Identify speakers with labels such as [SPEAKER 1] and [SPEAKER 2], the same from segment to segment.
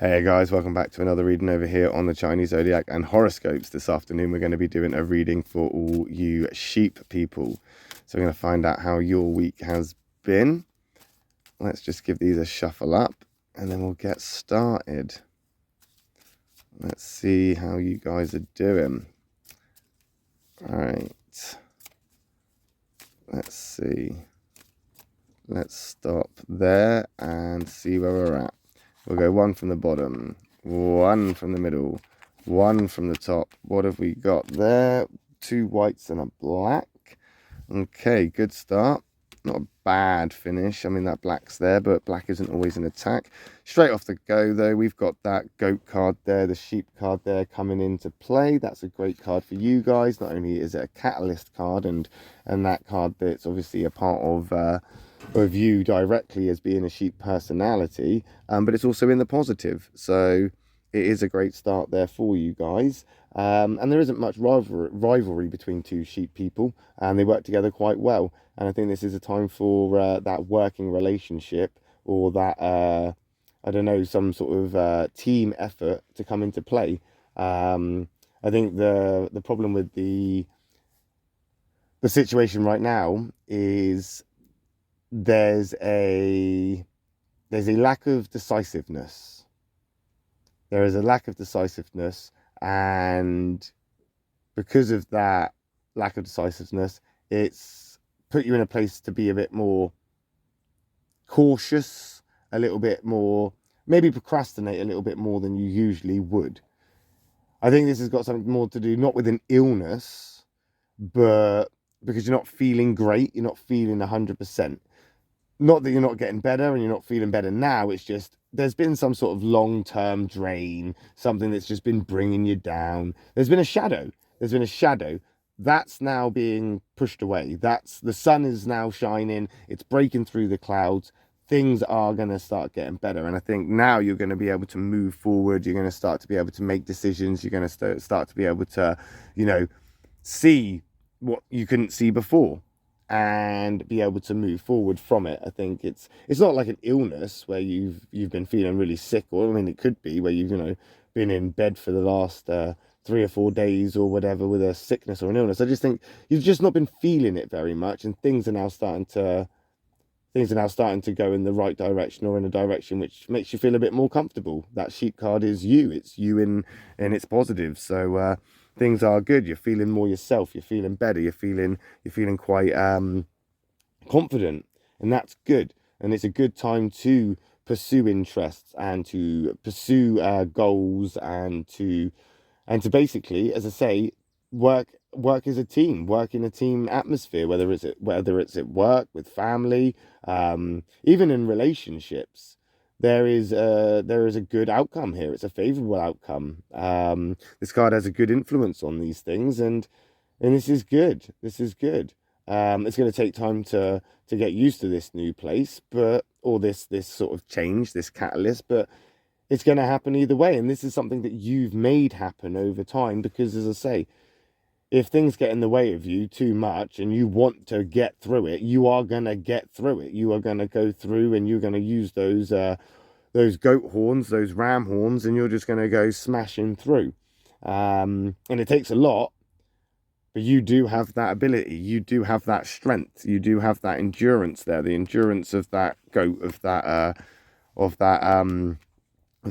[SPEAKER 1] Hey guys, welcome back to another reading over here on the Chinese Zodiac and horoscopes. This afternoon we're going to be doing a reading for all you sheep people. So we're going to find out how your week has been. Let's just give these a shuffle up and then we'll get started. Let's see how you guys are doing. Alright. Let's see. Let's stop there and see where we're at. We'll go one from the bottom, one from the middle, one from the top. What have we got there? Two whites and a black. Okay, good start. Not a bad finish. I mean, that black's there, but black isn't always an attack. Straight off the go, though, we've got that goat card there, the sheep card there coming into play. That's a great card for you guys. Not only is it a catalyst card, and that card that's obviously a part of you directly as being a sheep personality, but it's also in the positive, so it is a great start there for you guys. And there isn't much rivalry between two sheep people, and they work together quite well. And I think this is a time for that working relationship, or that I don't know, some sort of team effort to come into play. I think the problem with the situation right now is there's a lack of decisiveness. There is a lack of decisiveness, and because of that lack of decisiveness, it's put you in a place to be a bit more cautious, a little bit more, maybe procrastinate a little bit more than you usually would. I think this has got something more to do, not with an illness, but because you're not feeling great, you're not feeling 100%. Not that you're not getting better and you're not feeling better now, it's just there's been some sort of long-term drain, something that's just been bringing you down. There's been a shadow. That's now being pushed away. The sun is now shining, it's breaking through the clouds. Things are going to start getting better, and I think now you're going to be able to move forward. You're going to start to be able to make decisions. You're going to start to be able to, see what you couldn't see before, and be able to move forward from it. I think it's not like an illness where you've been feeling really sick, or I mean it could be where you've been in bed for the last 3 or 4 days or whatever with a sickness or an illness. I just think you've just not been feeling it very much, and things are now starting to go in the right direction, or in a direction which makes you feel a bit more comfortable. That sheep card is you. It's you in it's positive. So things are good. You're feeling more yourself. You're feeling better. You're feeling quite confident, and that's good. And it's a good time to pursue interests and to pursue goals, and to basically, as I say, work as a team, work in a team atmosphere, whether it's at work, with family, even in relationships. There is a good outcome here. It's a favorable outcome. This card has a good influence on these things, and this is good. It's going to take time to get used to this new place, or this sort of change, this catalyst, but it's going to happen either way. And this is something that you've made happen over time, because, as I say, if things get in the way of you too much and you want to get through it, you are going to get through it. You are going to go through, and you're going to use those goat horns, those ram horns, and you're just going to go smashing through. And it takes a lot, but you do have that ability. You do have that strength. You do have that endurance there, the endurance of that goat, of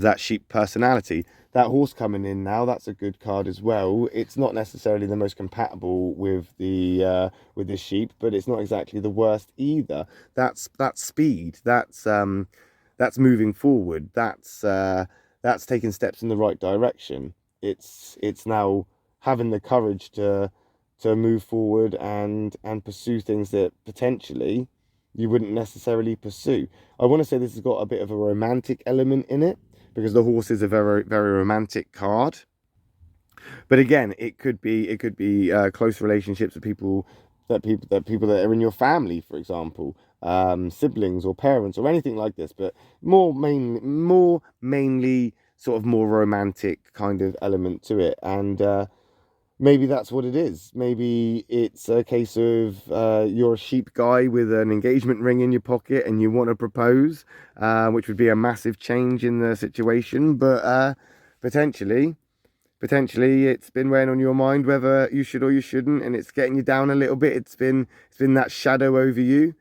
[SPEAKER 1] that sheep personality. That horse coming in now, that's a good card as well. It's not necessarily the most compatible with the sheep, but it's not exactly the worst either. That's speed. That's moving forward. That's taking steps in the right direction. It's now having the courage to move forward and pursue things that potentially you wouldn't necessarily pursue. I want to say this has got a bit of a romantic element in it, because the horse is a very, very romantic card. But again, it could be close relationships with people that are in your family, for example, siblings or parents or anything like this. But more mainly sort of more romantic kind of element to it. And maybe that's what it is. Maybe it's a case of you're a sheep guy with an engagement ring in your pocket and you want to propose, which would be a massive change in the situation. But potentially, potentially, it's been weighing on your mind whether you should or you shouldn't, and it's getting you down a little bit. It's been that shadow over you.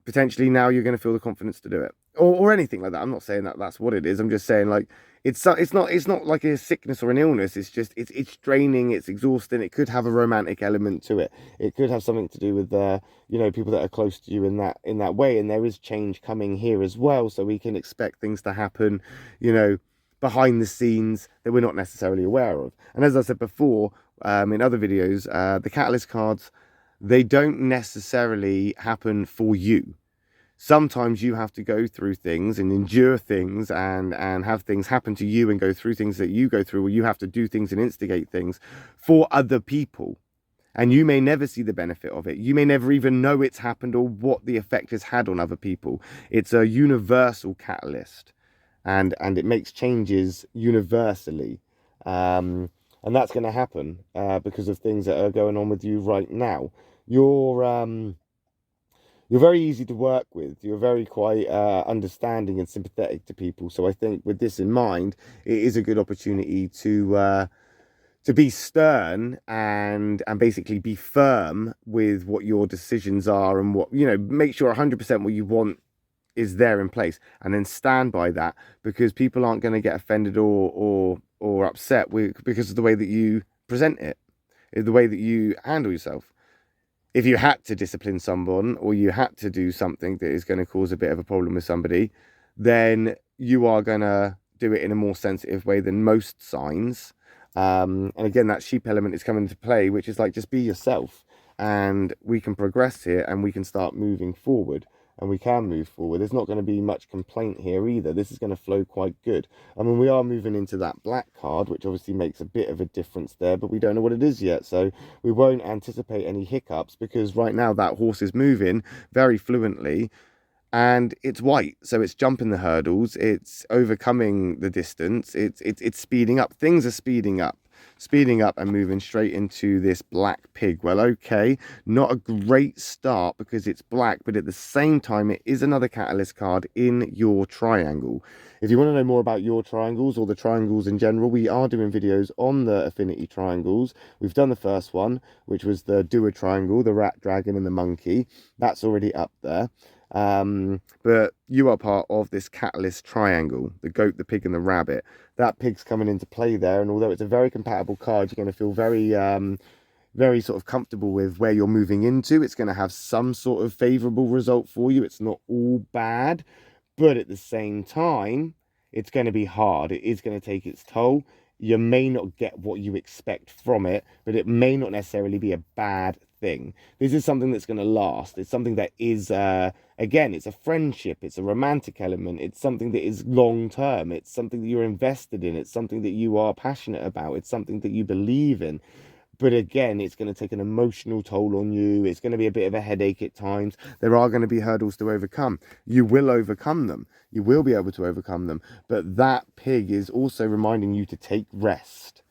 [SPEAKER 1] Potentially now you're going to feel the confidence to do it, or anything like that. I'm not saying that that's what it is. I'm just saying like it's not like a sickness or an illness. It's just it's draining, it's exhausting. It could have a romantic element to it. It could have something to do with people that are close to you in that way. And there is change coming here as well, so we can expect things to happen, you know, behind the scenes that we're not necessarily aware of. And as I said before, in other videos, the catalyst cards, they don't necessarily happen for you. Sometimes you have to go through things and endure things and have things happen to you and go through things that you go through, where you have to do things and instigate things for other people. And you may never see the benefit of it. You may never even know it's happened or what the effect has had on other people. It's a universal catalyst, and it makes changes universally. And that's going to happen because of things that are going on with you right now. You're very easy to work with. You're very quite understanding and sympathetic to people. So I think with this in mind, it is a good opportunity to be stern and basically be firm with what your decisions are, and what, you know, make sure 100% what you want is there in place, and then stand by that, because people aren't going to get offended or upset because of the way that you present it, the way that you handle yourself. If you had to discipline someone, or you had to do something that is going to cause a bit of a problem with somebody, then you are going to do it in a more sensitive way than most signs. And again, that sheep element is coming into play, which is like, just be yourself, and we can progress here, and we can start moving forward, and we can move forward. There's not going to be much complaint here either. This is going to flow quite good. I mean, we are moving into that black card, which obviously makes a bit of a difference there, but we don't know what it is yet. So we won't anticipate any hiccups, because right now that horse is moving very fluently, and it's white, so it's jumping the hurdles, it's overcoming the distance, it's speeding up. Things are speeding up and moving straight into this black pig. Well, okay, not a great start because it's black, but at the same time it is another catalyst card in your triangle. If you want to know more about your triangles, or the triangles in general, we are doing videos on the affinity triangles. We've done the first one, which was the doer triangle, the rat, dragon and the monkey. That's already up there. But you are part of this catalyst triangle, the goat, the pig and the rabbit. That pig's coming into play there, and although it's a very compatible card, you're going to feel very sort of comfortable with where you're moving into. It's going to have some sort of favorable result for you. It's not all bad, but at the same time, it's going to be hard. It is going to take its toll. You may not get what you expect from it, but it may not necessarily be a bad thing. This is something that's going to last. It's something that is, again, it's a friendship. It's a romantic element. It's something that is long term. It's something that you're invested in. It's something that you are passionate about. It's something that you believe in. But again, it's going to take an emotional toll on you. It's going to be a bit of a headache at times. There are going to be hurdles to overcome. You will overcome them. You will be able to overcome them. But that pig is also reminding you to take rest.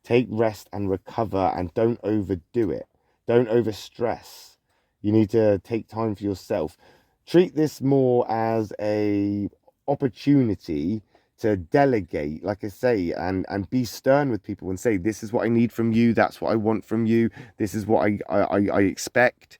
[SPEAKER 1] Take rest and recover, and don't overdo it. Don't overstress. You need to take time for yourself. Treat this more as a opportunity to delegate, like I say, and be stern with people and say, this is what I need from you, that's what I want from you, this is what I expect.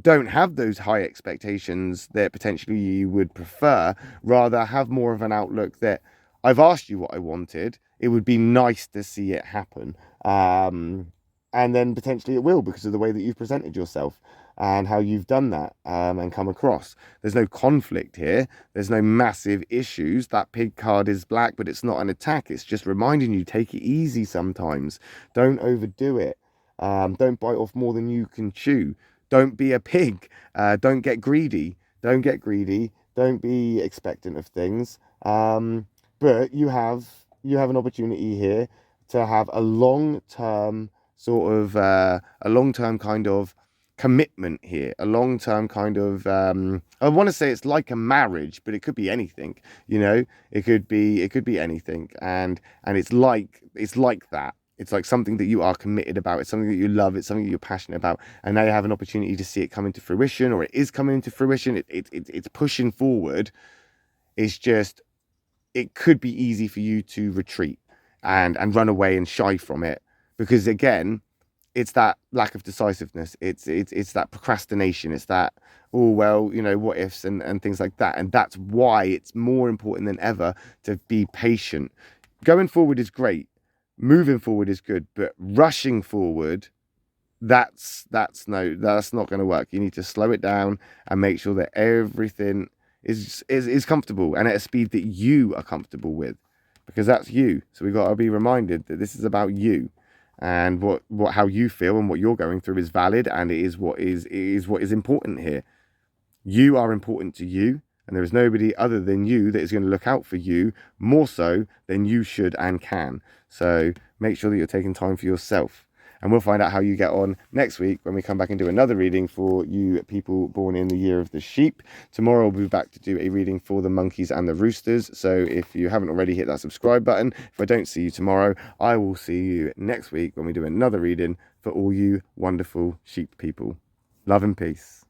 [SPEAKER 1] Don't have those high expectations that potentially you would prefer. Rather, have more of an outlook that, I've asked you what I wanted, it would be nice to see it happen. And then potentially it will, because of the way that you've presented yourself and how you've done that and come across. There's no conflict here. There's no massive issues. That pig card is black, but it's not an attack. It's just reminding you, take it easy sometimes. Don't overdo it. Don't bite off more than you can chew. Don't be a pig. Don't get greedy. Don't get greedy. Don't be expectant of things. But you have an opportunity here to have a long-term sort of a long-term kind of commitment here, a long-term kind of I want to say it's like a marriage, but it could be anything, you know. It could be anything, and it's like that. It's like something that you are committed about. It's something that you love. It's something that you're passionate about. And now you have an opportunity to see it come into fruition, or it is coming into fruition. It's pushing forward. It's just, it could be easy for you to retreat and run away and shy from it. Because again, it's that lack of decisiveness. It's that procrastination. It's that, oh, well, you know, what ifs and things like that. And that's why it's more important than ever to be patient. Going forward is great. Moving forward is good, but rushing forward, that's not going to work. You need to slow it down and make sure that everything is comfortable and at a speed that you are comfortable with, because that's you. So we've got to be reminded that this is about you, and what how you feel and what you're going through is valid, and it is what is important here. You are important to you, and there is nobody other than you that is going to look out for you more so than you should and can. So make sure that you're taking time for yourself. And we'll find out how you get on next week when we come back and do another reading for you people born in the year of the sheep. Tomorrow we'll be back to do a reading for the monkeys and the roosters. So if you haven't already, hit that subscribe button. If I don't see you tomorrow, I will see you next week when we do another reading for all you wonderful sheep people. Love and peace.